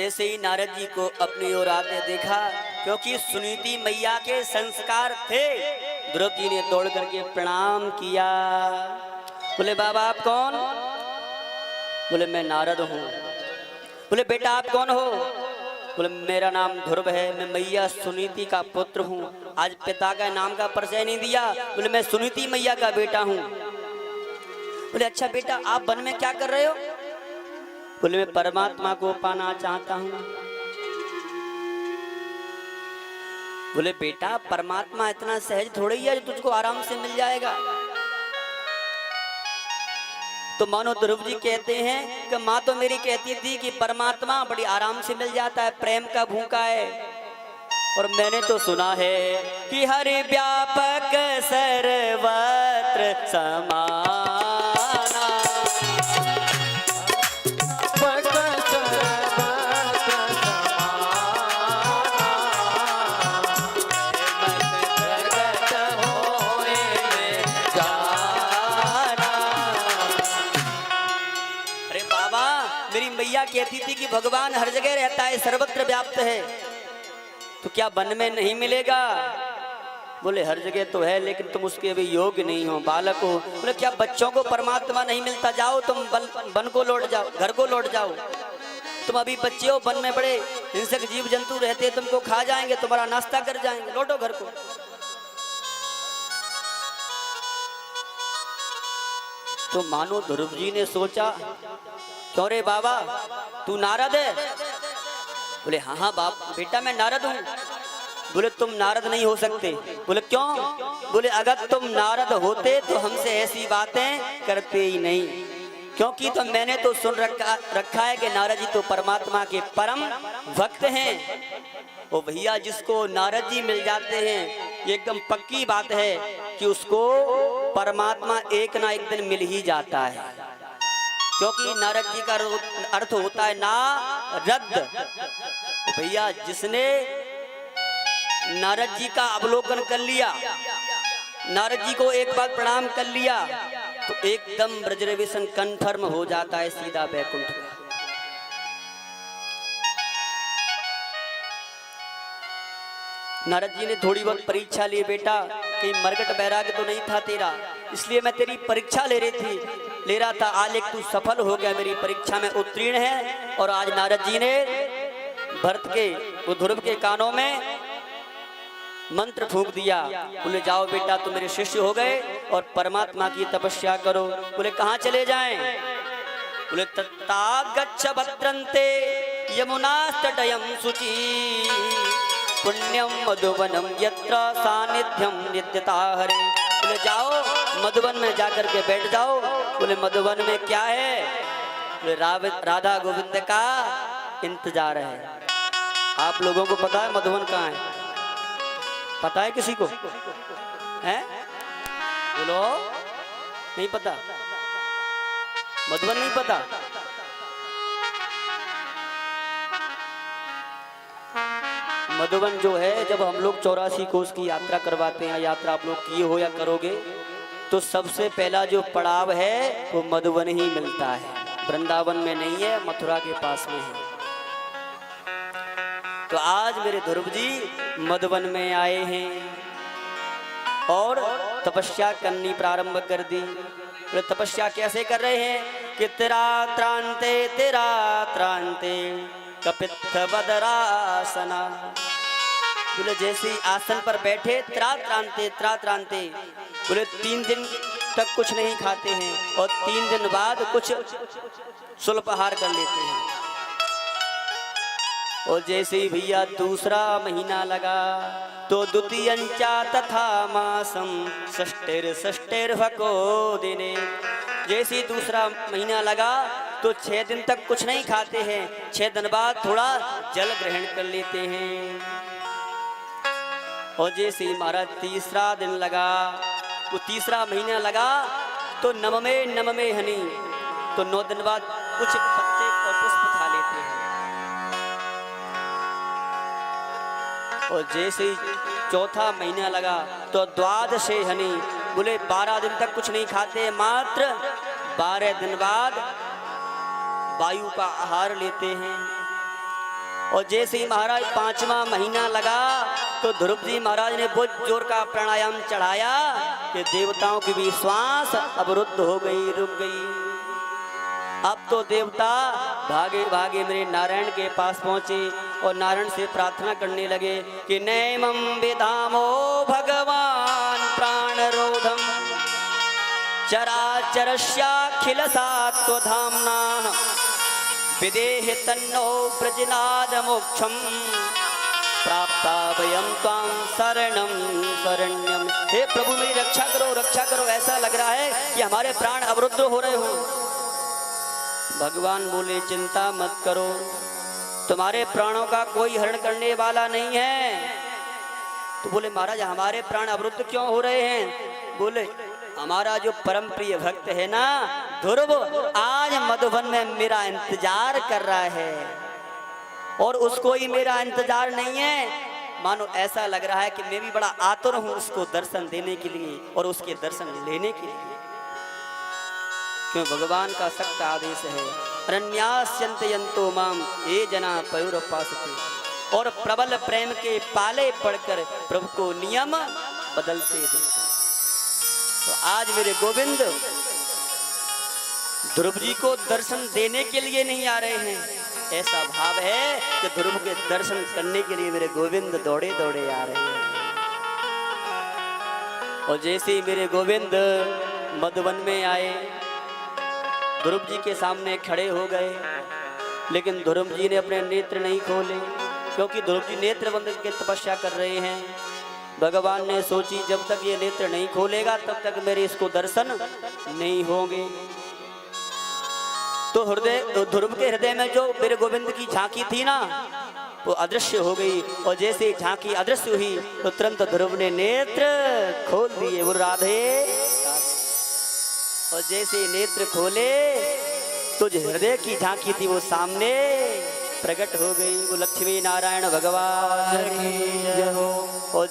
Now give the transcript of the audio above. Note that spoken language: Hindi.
जैसे ही नारद जी को अपनी ओर आते देखा, क्योंकि सुनीति मैया के संस्कार थे, ध्रुव जी ने दौड़ करके प्रणाम किया। बोले बाबा आप कौन? बोले मैं नारद हूँ। बोले बेटा आप कौन हो? बोले मेरा नाम ध्रुव है, मैं मैया सुनीति का पुत्र हूँ। आज पिता का नाम का परिचय नहीं दिया। बोले मैं सुनीति मैया का बेटा हूँ। बोले अच्छा बेटा आप वन में क्या कर रहे हो? बोले मैं परमात्मा को पाना चाहता हूँ। बोले बेटा परमात्मा इतना सहज थोड़ी है जो तुझको आराम से मिल जाएगा। तो मानो ध्रुव जी कहते हैं कि माँ तो मेरी कहती थी कि परमात्मा बड़ी आराम से मिल जाता है, प्रेम का भूखा है। और मैंने तो सुना है कि हरि व्यापक सर्वत्र समाना। मैया कहती थी कि भगवान हर जगह रहता है, सर्वत्र व्याप्त है, तो क्या वन में नहीं मिलेगा? बोले हर जगह तो है, लेकिन तुम उसके अभी योग्य नहीं हो, बालक हो। बोले क्या बच्चों को परमात्मा नहीं मिलता? जाओ तुम वन को लौट जाओ, घर को लौट जाओ। तुम अभी बच्चे हो, वन में बड़े हिंसक जीव जंतु रहते, तुमको खा जाएंगे, तुम्हारा नाश्ता कर जाएंगे, लौटो घर को। तो मानो ध्रुव जी ने सोचा क्यों रे बाबा तू नारद है? बोले हाँ हाँ बाप बेटा मैं नारद हूँ। बोले तुम नारद नहीं हो सकते। बोले क्यों? बोले अगर तुम नारद होते तो हमसे ऐसी बातें करते ही नहीं, क्योंकि तो मैंने तो सुन रखा है कि नारद जी तो परमात्मा के परम भक्त हैं। ओ भैया जिसको नारद जी मिल जाते हैं ये एकदम पक्की बात है कि उसको परमात्मा एक ना एक दिन मिल ही जाता है, क्योंकि नारद जी का अर्थ होता है नारद। भैया जिसने नारद जी का अवलोकन कर लिया, नारद जी को एक बार प्रणाम कर लिया, तो एकदम रिजर्वेशन कंफर्म हो जाता है सीधा वैकुंठ का। नारद जी ने थोड़ी बहुत परीक्षा ली, बेटा कहीं मरकट बैराग तो नहीं था तेरा, इसलिए मैं तेरी परीक्षा ले रहा था। आज एक तू सफल हो गया, मेरी परीक्षा में उत्तीर्ण है। और आज नारद जी ने भरत के वो ध्रुव के कानों में मंत्र फूंक दिया। बोले जाओ बेटा तुम मेरे शिष्य हो गए और परमात्मा की तपस्या करो। बोले कहाँ चले जाएं? बोले तत्तागच्छ भद्रन्ते यमुनास्तटयं शुचि पुण्यम मधुवनम यत्र सानिध्यम नित्यता हरे। बोले जाओ मधुवन में जाकर के बैठ जाओ। बोले मधुवन में क्या है? बोले राधा गोविंद का इंतजार है। आप लोगों को पता है मधुवन कहाँ है? पता है किसी को? है? बोलो नहीं पता? मधुवन नहीं पता? मधुवन जो है, जब हम लोग 84 कोस की यात्रा करवाते हैं, यात्रा आप लोग किए हो या करोगे, तो सबसे पहला जो पड़ाव है वो मधुवन ही मिलता है। वृंदावन में नहीं है, मथुरा के पास में है। तो आज मेरे ध्रुव जी मधुवन में आए हैं और तपस्या करनी प्रारंभ कर दी। तो तपस्या कैसे कर रहे हैं कि तेरा त्रांते कपित्थ बदरासना। बोले जैसे ही आसन पर बैठे त्रांते। बोले 3 दिन तक कुछ नहीं खाते हैं और 3 दिन बाद कुछ सुल्पहार कर लेते हैं। और जैसे ही भैया दूसरा महीना लगा तो द्वितीयंचा तथा मासम षष्ठेर भको दिने। जैसे ही दूसरा महीना लगा तो 6 दिन तक कुछ नहीं खाते हैं, 6 दिन बाद थोड़ा जल ग्रहण कर लेते हैं। और जैसे ही हमारा तीसरा दिन लगा, वो तीसरा महीना लगा तो नवमे हनी, तो 9 दिन बाद कुछ पत्ते और पुष्प खा लेते हैं। और जैसे ही चौथा महीना लगा तो द्वादशे हनी, बोले 12 दिन तक कुछ नहीं खाते, मात्र 12 दिन बाद वायु का आहार लेते हैं। और जैसे ही महाराज 5वां महीना लगा तो ध्रुव जी महाराज ने बहुत जोर का प्राणायाम चढ़ाया कि देवताओं की भी श्वास अवरुद्ध हो गई, रुक गई। अब तो देवता भागे भागे मेरे नारायण के पास पहुंचे और नारायण से प्रार्थना करने लगे कि नैमं विधामो भगवान प्राणरोधम चराचरस्याखिल सात्वधाम्ना विदेहि तन्नो ब्रजनाद मोक्षम प्राप्ता वयं त्वां शरणं शरण्यम। हे प्रभु मेरी रक्षा करो, रक्षा करो। ऐसा लग रहा है कि हमारे प्राण अवरुद्ध हो रहे हो। भगवान बोले चिंता मत करो, तुम्हारे प्राणों का कोई हरण करने वाला नहीं है। तो बोले महाराज हमारे प्राण अवरुद्ध क्यों हो रहे हैं? बोले हमारा जो परम प्रिय भक्त है ना ध्रुव, आज मधुबन में मेरा इंतजार कर रहा है और उसको ही मेरा इंतजार नहीं है। मानो ऐसा लग रहा है कि मैं भी बड़ा आतुर हूं उसको दर्शन देने के लिए और उसके दर्शन लेने के लिए, क्यों भगवान का सख्त आदेश है अरण्यास्यन्तयन्तो माम ये जना पयोरुपासते। और प्रबल प्रेम के पाले पड़कर प्रभु को नियम बदलते देते। तो आज मेरे गोविंद ध्रुव जी को दर्शन देने के लिए नहीं आ रहे हैं, ऐसा भाव है कि ध्रुव के दर्शन करने के लिए मेरे गोविंद दौड़े दौड़े आ रहे हैं। और जैसे ही मेरे गोविंद मधुबन में आए ध्रुव जी के सामने खड़े हो गए, लेकिन ध्रुव जी ने अपने नेत्र नहीं खोले, क्योंकि ध्रुव जी नेत्र बंद के तपस्या कर रहे हैं। भगवान ने सोची जब तक ये नेत्र नहीं खोलेगा तब तक मेरे इसको दर्शन नहीं होंगे। तो ध्रुव के हृदय में जो मेरे गोविंद की झांकी थी ना वो अदृश्य हो गई। और जैसे झांकी अदृश्य हुई तो तुरंत ध्रुव ने नेत्र खोल दिए। वो राधे और जैसे नेत्र खोले तो जो हृदय की झांकी थी वो सामने प्रकट हो गई। वो लक्ष्मी नारायण भगवान की जय हो। और